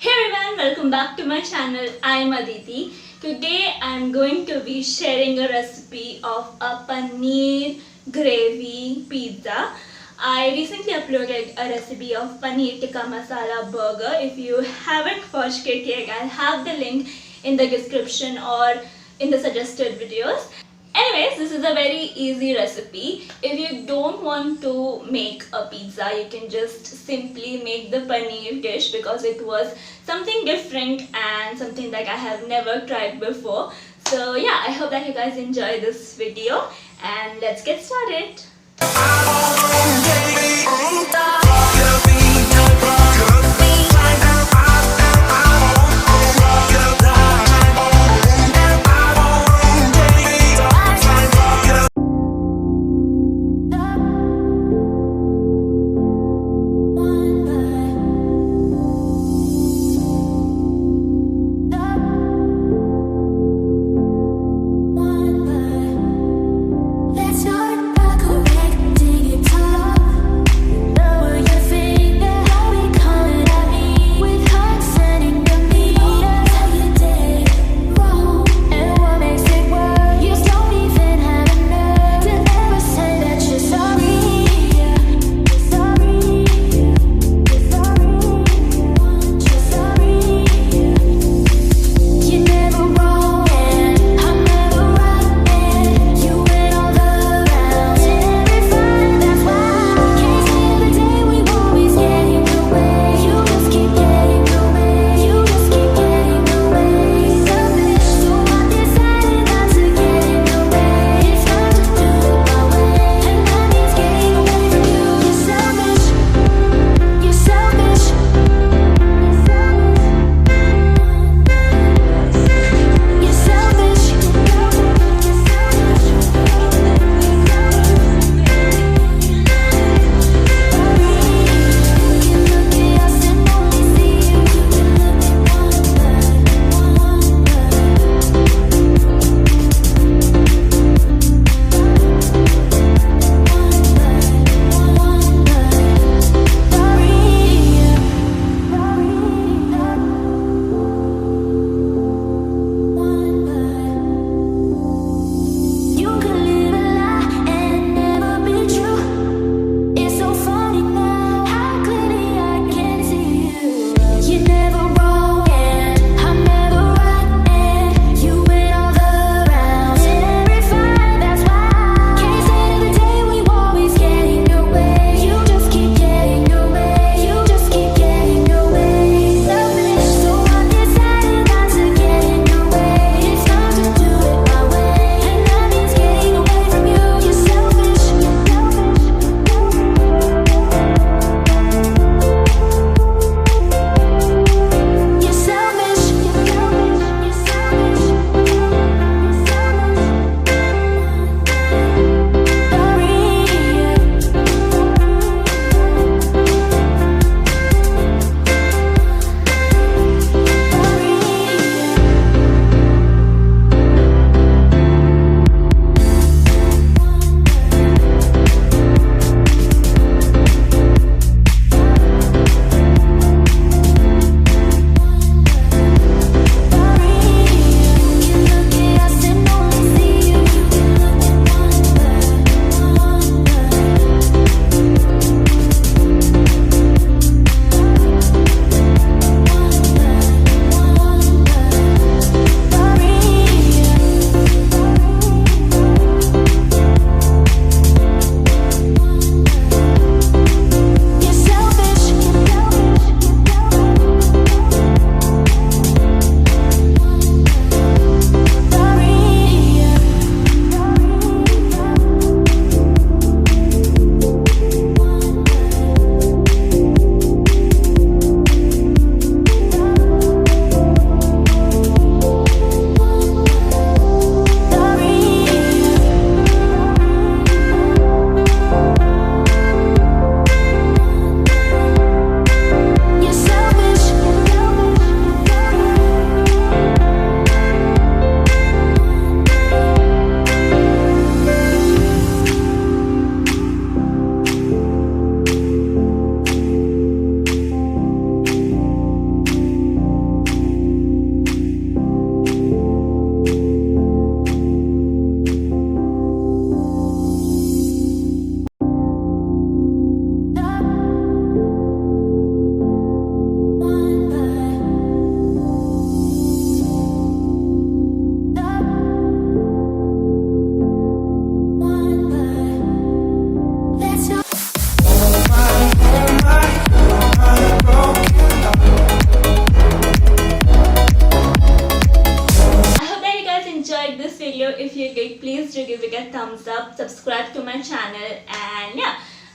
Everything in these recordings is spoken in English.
Hey everyone, welcome back to my channel. I'm Aditi. Today I'm going to be sharing a recipe of a paneer gravy pizza. I recently uploaded a recipe of Paneer Tikka Masala burger. If you haven't watched it yet, I'll have the link in the description or in the suggested videos. Anyways, this is a very easy recipe. If you don't want to make a pizza, you can just simply make the paneer dish because it was something different and something that I have never tried before. So yeah, I hope that you guys enjoy this video and let's get started.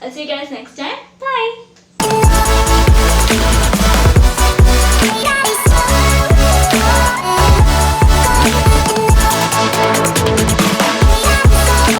I'll see you guys next time.